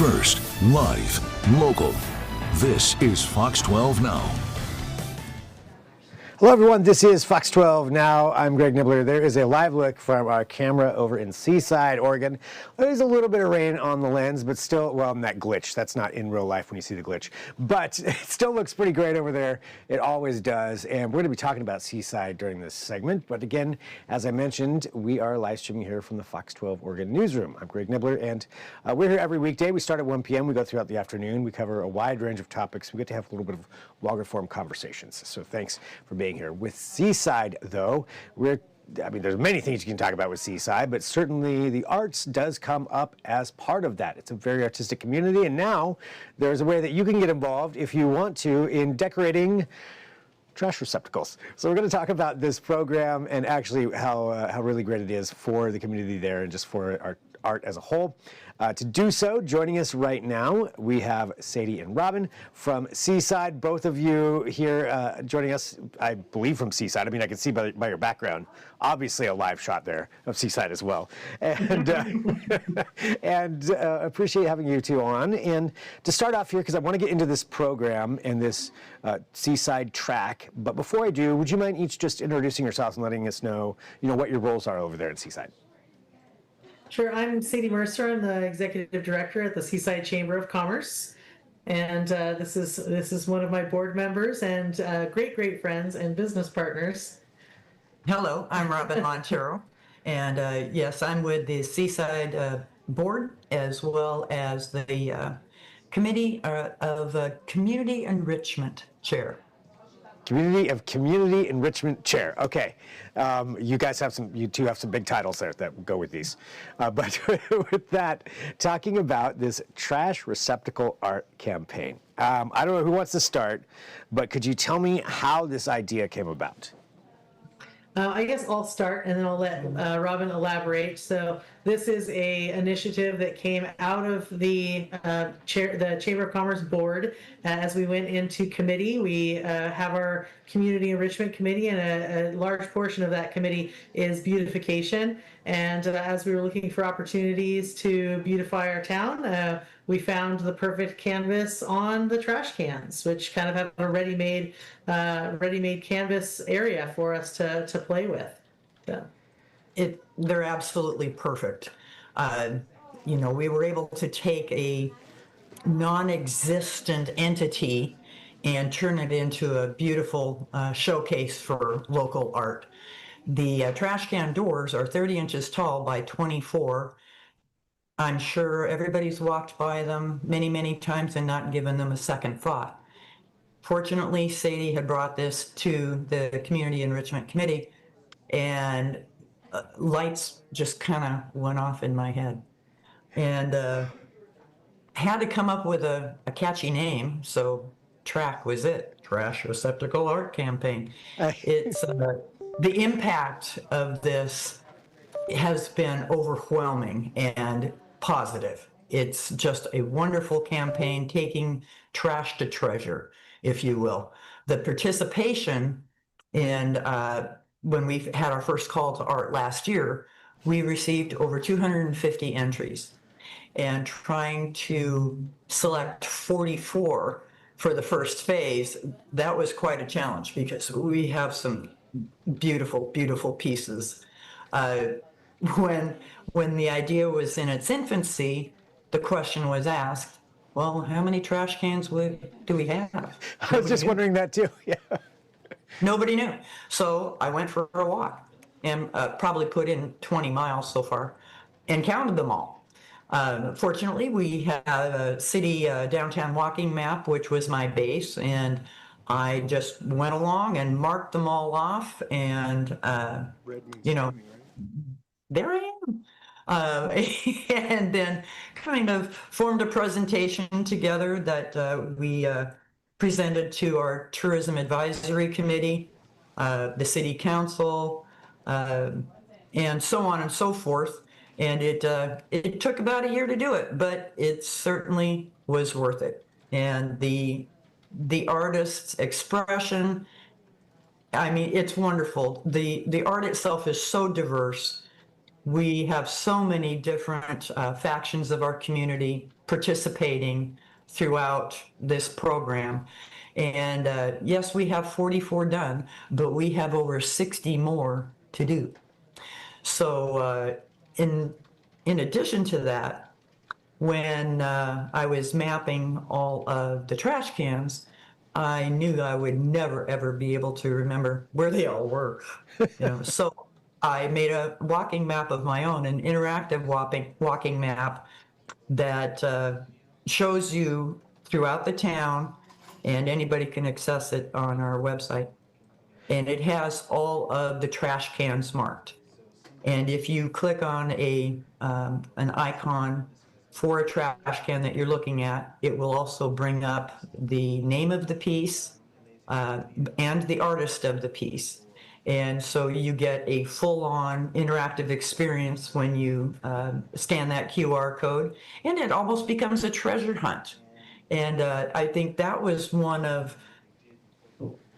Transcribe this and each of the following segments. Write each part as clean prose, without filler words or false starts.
First, live, local. This is Fox 12 Now. Hello everyone, this is Fox 12 Now. I'm Greg Nibbler. There is a live look from our camera over in Seaside, Oregon. There's a little bit of rain on the lens, but still, well, that glitch. That's not in real life when you see the glitch. But it still looks pretty great over there. It always does. And we're going to be talking about Seaside during this segment. But again, as I mentioned, we are live streaming here from the Fox 12 Oregon newsroom. I'm Greg Nibbler, and we're here every weekday. We start at 1 p.m. We go throughout the afternoon. We cover a wide range of topics. We get to have a little bit of longer form conversations. So thanks for being here. With Seaside, though, there's many things you can talk about with Seaside, but certainly the arts does come up as part of that. It's a very artistic community, and now there's a way that you can get involved if you want to in decorating trash receptacles. So we're going to talk about this program and actually how really great it is for the community there and just for our art as a whole. To do so, joining us right now, we have Sadie and Robin from Seaside. Both of you here joining us, I believe, from Seaside. I mean, I can see by your background, obviously a live shot there of Seaside as well. And, and appreciate having you two on. And to start off here, because I want to get into this program and this Seaside TRAC, but before I do, would you mind each just introducing yourselves and letting us know, what your roles are over there at Seaside? Sure, I'm Sadie Mercer. I'm the executive director at the Seaside Chamber of Commerce, and this is one of my board members and great friends and business partners. Hello, I'm Robin Montero, and yes, I'm with the Seaside board as well as the committee of community enrichment chair. Community Enrichment Chair. Okay, you two have some big titles there that go with these. But with that, talking about this Trash Receptacle Art Campaign. I don't know who wants to start, but could you tell me how this idea came about? I guess I'll start and then I'll let Robin elaborate. So this is a initiative that came out of the Chamber of Commerce board. As we went into committee, we have our Community Enrichment Committee, and a large portion of that committee is beautification. And as we were looking for opportunities to beautify our town, we found the perfect canvas on the trash cans, which kind of have a ready-made canvas area for us to play with. So. They're absolutely perfect. We were able to take a non-existent entity and turn it into a beautiful showcase for local art. The trash can doors are 30 inches tall by 24. I'm sure everybody's walked by them many times and not given them a second thought. Fortunately, Sadie had brought this to the Community Enrichment Committee, and lights just kind of went off in my head. And had to come up with a catchy name, so TRAC was it, Trash Receptacle Art Campaign. It's the impact of this has been overwhelming and positive. It's just a wonderful campaign, taking trash to treasure, if you will. The participation in when we had our first call to art last year, we received over 250 entries, and trying to select 44 for the first phase, that was quite a challenge because we have some beautiful pieces. When the idea was in its infancy, the question was asked, well, how many trash cans do we have? I was just wondering that too, yeah. Nobody knew. So I went for a walk and probably put in 20 miles so far and counted them all. Fortunately, we had a city downtown walking map, which was my base, and I just went along and marked them all off, and, there I am. And then kind of formed a presentation together that we presented to our Tourism Advisory Committee, the City Council, and so on and so forth. And it took about a year to do it, but it certainly was worth it. And the artist's expression, I mean, it's wonderful. The art itself is so diverse. We have so many different factions of our community. participating throughout this program. And yes, we have 44 done, but we have over 60 more to do. So in addition to that, when I was mapping all of the trash cans, I knew I would never ever be able to remember where they all were. So I made a walking map of my own, an interactive walking map that shows you throughout the town, and anybody can access it on our website. And it has all of the trash cans marked. And if you click on an icon for a trash can that you're looking at, it will also bring up the name of the piece and the artist of the piece. And so you get a full-on interactive experience when you scan that QR code, and it almost becomes a treasure hunt. And I think that was one of,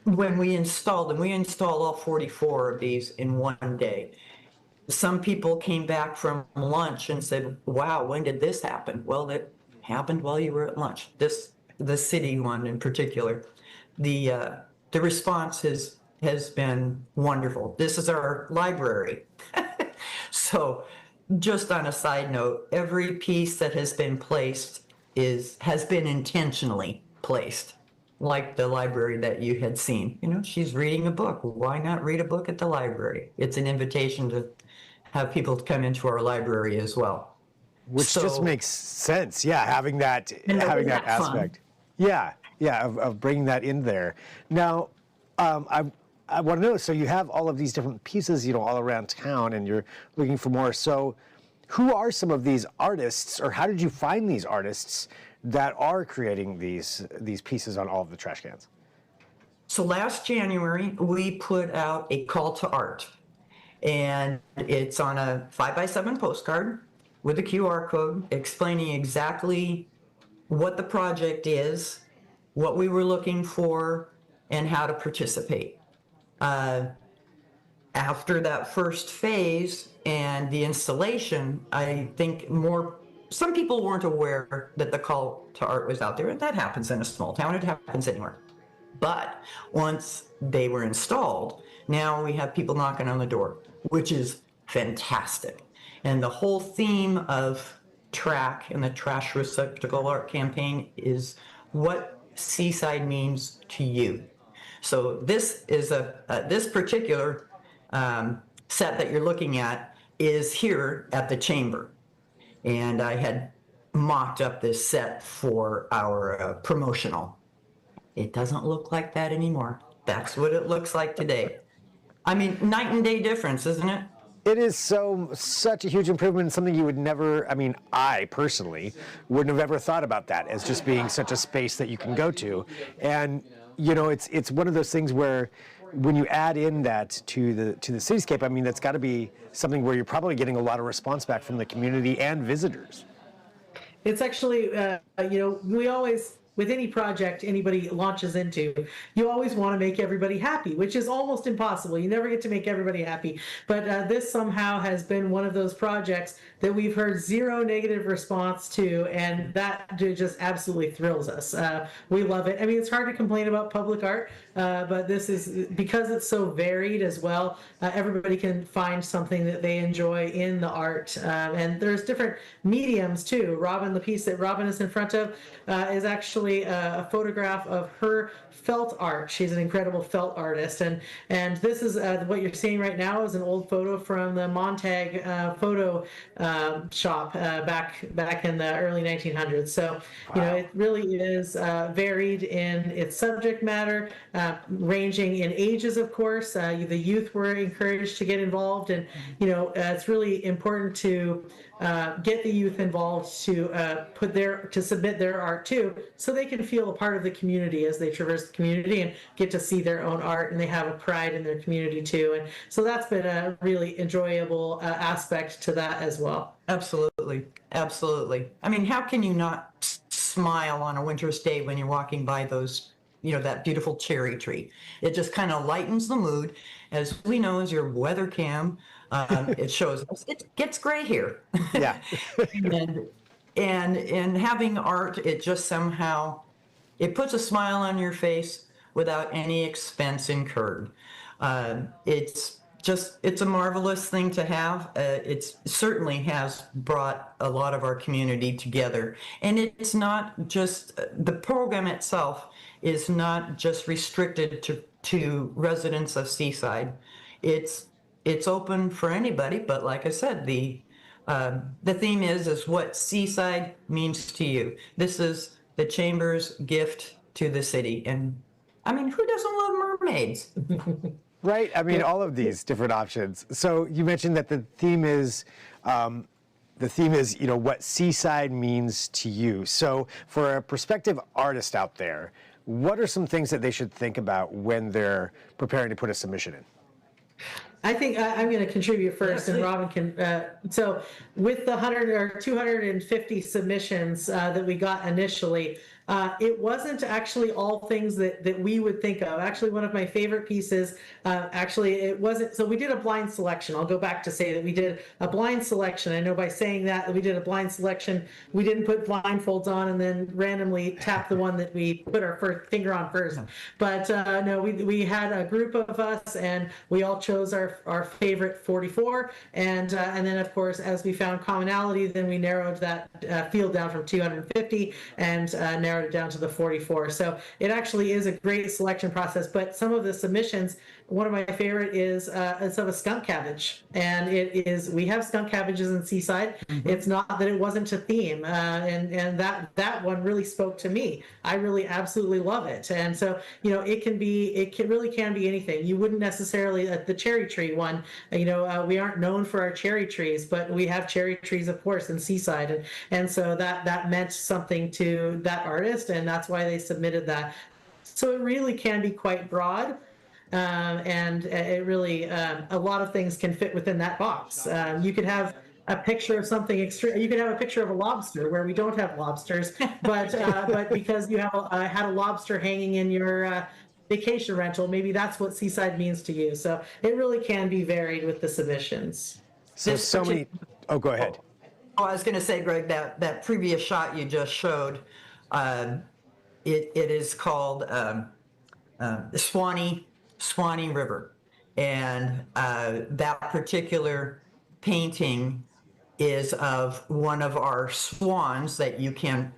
when we installed them, we installed all 44 of these in one day. Some people came back from lunch and said, wow, when did this happen? Well, it happened while you were at lunch. The city one in particular. The response has been wonderful. This is our library. So just on a side note, every piece that has been placed has been intentionally placed, like the library that you had seen. She's reading a book. Why not read a book at the library? It's an invitation to have people come into our library as well. Which just makes sense. Yeah, having that aspect. Fun. Yeah, of bringing that in there. Now, I want to know, so you have all of these different pieces, all around town, and you're looking for more. So who are some of these artists, or how did you find these artists that are creating these pieces on all of the trash cans? So last January, we put out a call to art, and it's on a 5x7 postcard with a QR code explaining exactly what the project is, what we were looking for, and how to participate. After that first phase and the installation, I think some people weren't aware that the call to art was out there, and that happens in a small town, it happens anywhere. But once they were installed, now we have people knocking on the door, which is fantastic. And the whole theme of TRAC and the Trash Receptacle Art Campaign is what Seaside means to you. So this is this particular set that you're looking at is here at the chamber. And I had mocked up this set for our promotional. It doesn't look like that anymore. That's what it looks like today. I mean, night and day difference, isn't it? It is such a huge improvement, something you would never, I personally wouldn't have ever thought about that as just being such a space that you can go to. And, it's one of those things where when you add in that to the cityscape, that's got to be something where you're probably getting a lot of response back from the community and visitors. It's actually, we always, with any project anybody launches into, you always want to make everybody happy, which is almost impossible. You never get to make everybody happy. But this somehow has been one of those projects that we've heard zero negative response to, and that just absolutely thrills us. We love it. It's hard to complain about public art, but this is, because it's so varied as well, everybody can find something that they enjoy in the art. And there's different mediums too. Robin, the piece that Robin is in front of is actually a photograph of her felt art. She's an incredible felt artist, and this is what you're seeing right now is an old photo from the Montag photo shop back in the early 1900s. So Wow. it really is varied in its subject matter, ranging in ages, of course. The youth were encouraged to get involved, and it's really important to get the youth involved to submit their art too, so they can feel a part of the community as they traverse the community and get to see their own art, and they have a pride in their community too. And so that's been a really enjoyable aspect to that as well. Absolutely. How can you not smile on a winter's day when you're walking by those, that beautiful cherry tree? It just kind of lightens the mood. As we know, as your weather cam, it shows us, it gets gray here. Yeah. and having art, it just somehow, it puts a smile on your face without any expense incurred. It's a marvelous thing to have. It certainly has brought a lot of our community together. And it's not just, the program itself is not just restricted to residents of Seaside. It's open for anybody, but like I said, the theme is what Seaside means to you. This is the Chamber's gift to the city. And I mean, who doesn't love mermaids? Right. I mean, all of these different options. So you mentioned that the theme is, what Seaside means to you. So for a prospective artist out there, what are some things that they should think about when they're preparing to put a submission in? I think I'm going to contribute first, and Robin can. So, with the 100 or 250 submissions that we got initially, it wasn't actually all things that we would think of. Actually, one of my favorite pieces, it wasn't. So we did a blind selection. I'll go back to say that we did a blind selection. I know by saying that we did a blind selection, we didn't put blindfolds on and then randomly tap the one that we put our first finger on first. But no, we had a group of us, and we all chose our favorite 44. And then, of course, as we found commonality, then we narrowed that field down from 250 and narrowed it down to the 44. So it actually is a great selection process. But some of the submissions, one of my favorite is of a skunk cabbage, and we have skunk cabbages in Seaside. Mm-hmm. It's not that it wasn't a theme, and that one really spoke to me. I really absolutely love it. And so it really can be anything. You wouldn't necessarily the cherry tree one. We aren't known for our cherry trees, but we have cherry trees, of course, in Seaside, and so that meant something to that artist, and that's why they submitted that. So it really can be quite broad. And it really, a lot of things can fit within that box. You could have a picture of something extreme. You could have a picture of a lobster where we don't have lobsters, but because you have had a lobster hanging in your vacation rental, maybe that's what Seaside means to you. So it really can be varied with the submissions. Many. Oh, go ahead. Oh, I was going to say, Greg, that previous shot you just showed, it is called Swanee River, and that particular painting is of one of our swans that you can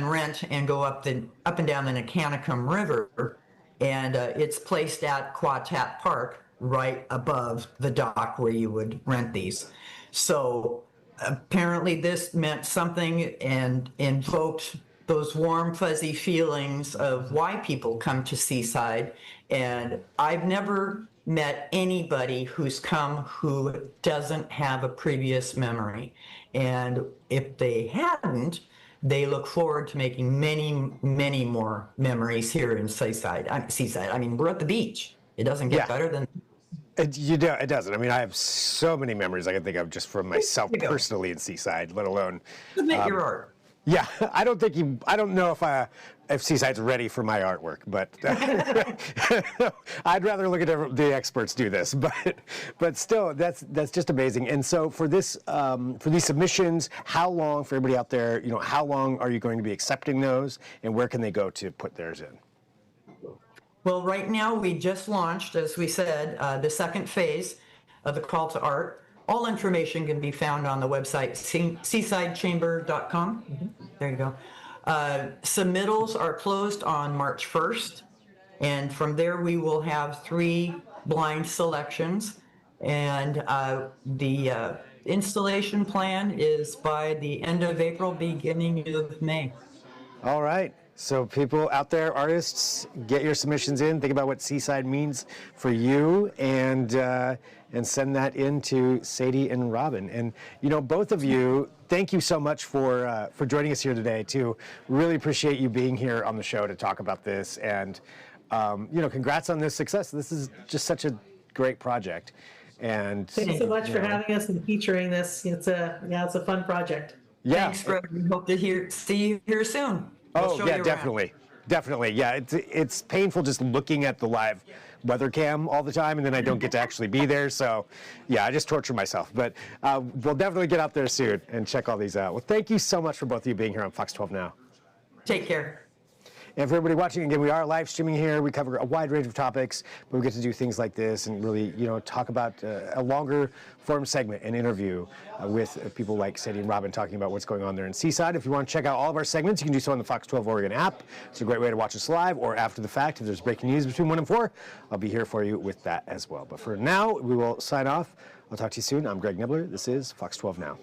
rent and go up and down the Nicanicum River, and it's placed at Quatat Park right above the dock where you would rent these. So apparently this meant something and invoked those warm, fuzzy feelings of why people come to Seaside. And I've never met anybody who's come who doesn't have a previous memory. And if they hadn't, they look forward to making many, many more memories here in Seaside. I mean, we're at the beach. It doesn't get better than... It doesn't. I mean, I have so many memories I can think of just from myself personally in Seaside, let alone... Submit your art. Yeah, I don't know if Seaside's ready for my artwork, but I'd rather look at the experts do this. But still, that's just amazing. And so for these submissions, how long, for everybody out there, how long are you going to be accepting those, and where can they go to put theirs in? Well, right now we just launched, as we said, the second phase of the call to art. All information can be found on the website, seasidechamber.com. Mm-hmm. There you go. Submittals are closed on March 1st. And from there, we will have 3 blind selections. And the installation plan is by the end of April, beginning of May. All right. So people out there, artists, get your submissions in. Think about what Seaside means for you, and send that in to Sadie and Robin. And both of you, thank you so much for joining us here today. Too, really appreciate you being here on the show to talk about this. And congrats on this success. This is just such a great project. And thanks so much for having us and featuring this. It's a fun project. Yeah. Thanks, Greg. We hope to see you here soon. Oh, yeah, definitely. Definitely, yeah. It's painful just looking at the live weather cam all the time, and then I don't get to actually be there. So, yeah, I just torture myself. But we'll definitely get out there soon and check all these out. Well, thank you so much for both of you being here on Fox 12 Now. Take care. And for everybody watching, again, we are live streaming here. We cover a wide range of topics, but we get to do things like this and really, talk about a longer form segment, an interview with people like Sadie and Robin talking about what's going on there in Seaside. If you want to check out all of our segments, you can do so on the Fox 12 Oregon app. It's a great way to watch us live or after the fact. If there's breaking news between 1 and 4, I'll be here for you with that as well. But for now, we will sign off. I'll talk to you soon. I'm Greg Nibbler. This is Fox 12 Now.